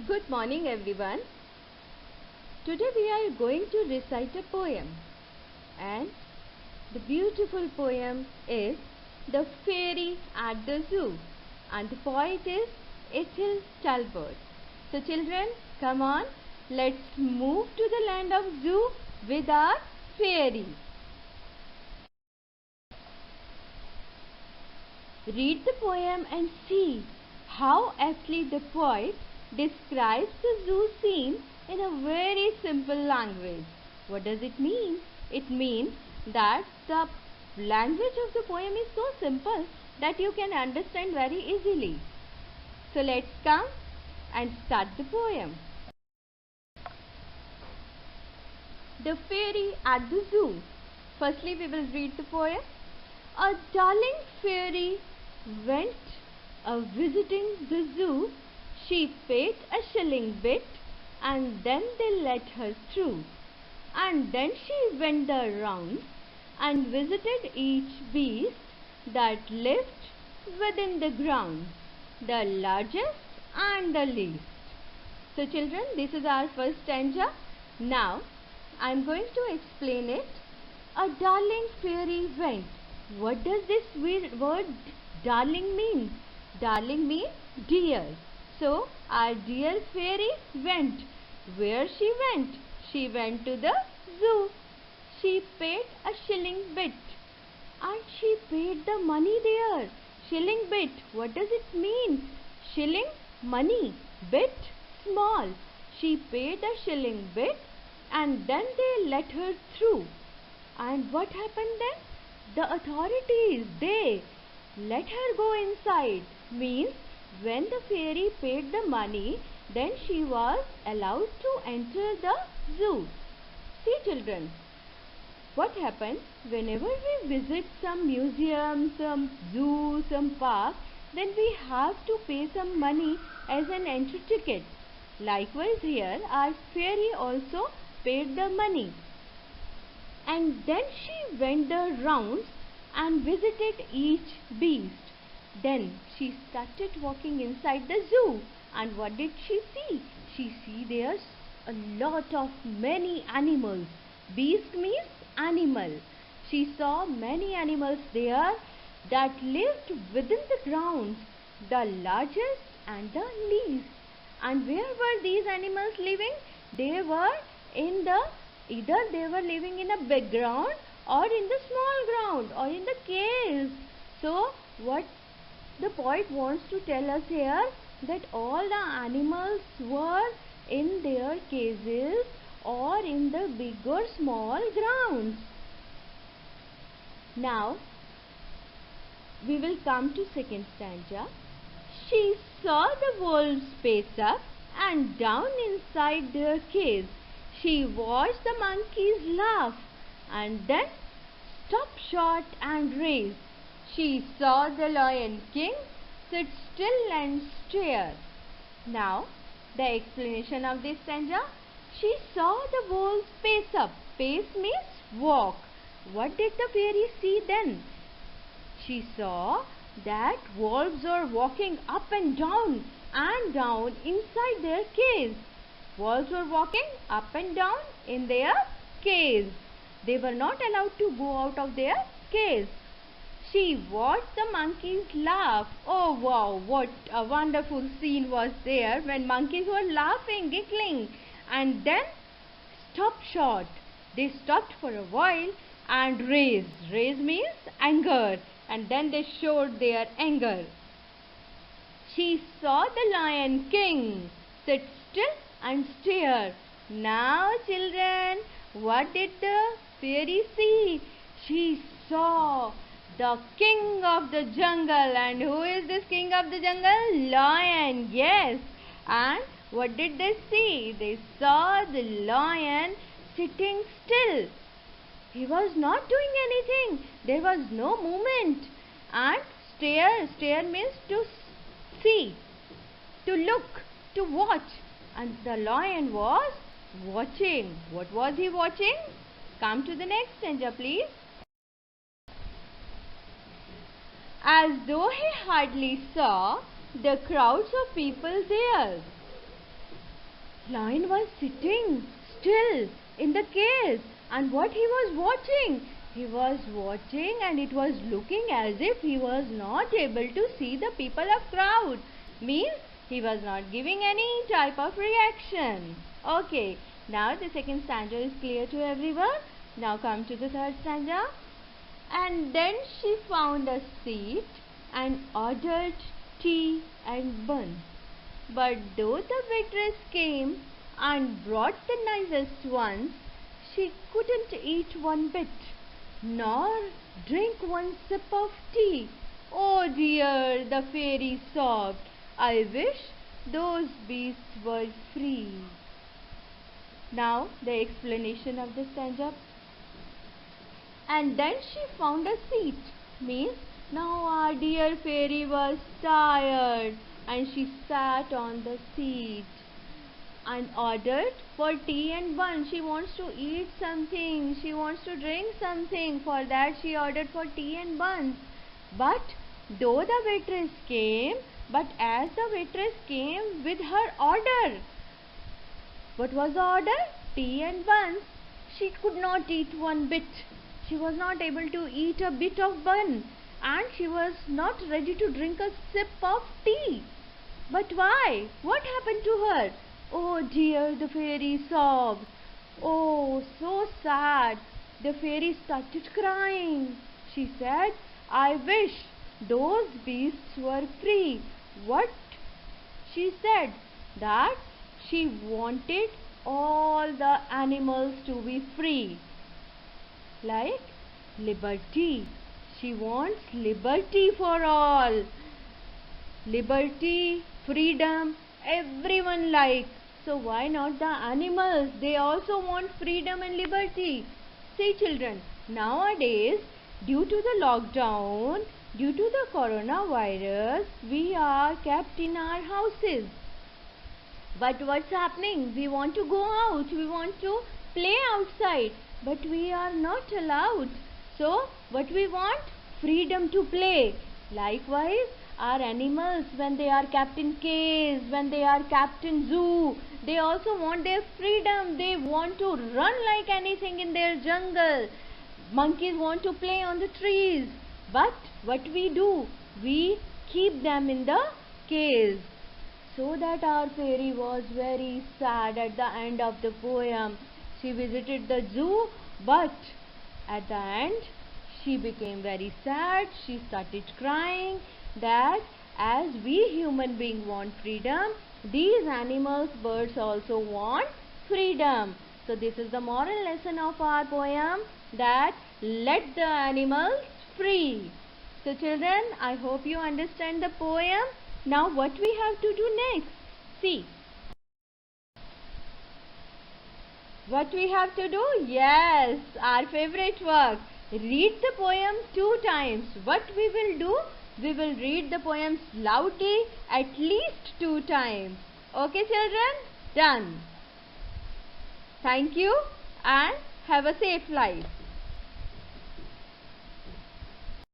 Good morning everyone. Today we are going to recite a poem, and the beautiful poem is The Fairy at the Zoo, and the poet is Ethel Talbot. So children, come on, let's move to the land of zoo with our fairy. Read the poem and see how aptly the poet describes the zoo scene in a very simple language. What does it mean? It means that the language of the poem is so simple that you can understand very easily. So let's come and start the poem. The Fairy at the Zoo. Firstly, we will read the poem. A darling fairy went visiting the zoo. She paid a shilling bit, and then they let her through. And then she went the rounds and visited each beast that lived within the grounds, the largest and the least. So children, this is our first stanza. Now I am going to explain it. A darling fairy went. What does this word darling mean? Darling means dear. So our dear fairy went. Where she went? She went to the zoo. She paid a shilling bit. And she paid the money there. Shilling bit. What does it mean? Shilling, money. Bit, small. She paid a shilling bit, and then they let her through. And what happened then? The authorities, they let her go inside. Means when the fairy paid the money, then she was allowed to enter the zoo. See children, what happens whenever we visit some museum, some zoo, some park, then we have to pay some money as an entry ticket. Likewise here, our fairy also paid the money. And then she went the rounds and visited each beast. Then she started walking inside the zoo. And what did she see? She see there's a lot of many animals. Beast means animal. She saw many animals there that lived within the grounds, the largest and the least. And where were these animals living? They were in the, either they were living in a big ground or in the small ground or in the caves. So what the poet wants to tell us here, that all the animals were in their cages or in the big or small grounds. Now we will come to second stanza. She saw the wolves pace up and down inside their cage. She watched the monkeys laugh and then stop short and race. She saw the Lion King sit still and stare. Now the explanation of this stanza. She saw the wolves pace up. Pace means walk. What did the fairy see then? She saw that wolves were walking up and down inside their caves. Wolves were walking up and down in their caves. They were not allowed to go out of their caves. She watched the monkeys laugh. Oh wow, what a wonderful scene was there when monkeys were laughing, giggling, and then stopped short. They stopped for a while and raised. Raise means anger, and then they showed their anger. She saw the Lion King sit still and stare. Now children, what did the fairy see? She saw the king of the jungle. And who is this king of the jungle? Lion, yes. And what did they see? They saw the lion sitting still. He was not doing anything. There was no movement. And stare means to see, to look, to watch. And the lion was watching. What was he watching? Come to the next stanza, please. As though he hardly saw the crowds of people there, Lion was sitting still in the cage, and what he was watching? He was watching, and it was looking as if he was not able to see the people of crowd. Means he was not giving any type of reaction. Okay, now the second stanza is clear to everyone. Now come to the third stanza. And then she found a seat and ordered tea and buns. But though the waitress came and brought the nicest ones, she couldn't eat one bit, nor drink one sip of tea. Oh dear, the fairy sobbed, I wish those beasts were free. Now the explanation of the stanza. And then she found a seat. Means now our dear fairy was tired, and she sat on the seat and ordered for tea and bun. She wants to eat something. She wants to drink something. For that she ordered for tea and buns. But though the waitress came, but as the waitress came with her order, what was the order? Tea and buns. She could not eat one bit. She was not able to eat a bit of bun, and she was not ready to drink a sip of tea. But why? What happened to her? Oh dear, the fairy sobbed. Oh, so sad. The fairy started crying. She said, I wish those beasts were free. What? She said that she wanted all the animals to be free. Like liberty. She wants liberty for all. Liberty, freedom, everyone likes. So why not the animals? They also want freedom and liberty. See children, nowadays due to the lockdown, due to the coronavirus, we are kept in our houses. But what's happening? We want to go out. We want to play outside. But we are not allowed. So, what we want? Freedom to play. Likewise, our animals, when they are kept in cage, when they are kept in zoo, they also want their freedom. They want to run like anything in their jungle. Monkeys want to play on the trees. But what we do? We keep them in the cage. So that our fairy was very sad at the end of the poem. She visited the zoo, but at the end she became very sad. She started crying that as we human beings want freedom, these animals, birds also want freedom. So this is the moral lesson of our poem, that let the animals free. So children, I hope you understand the poem. Now what we have to do next? See. What we have to do? Yes, our favorite work. Read the poem 2 times. What we will do? We will read the poems loudly at least 2 times. Okay children? Done. Thank you and have a safe life.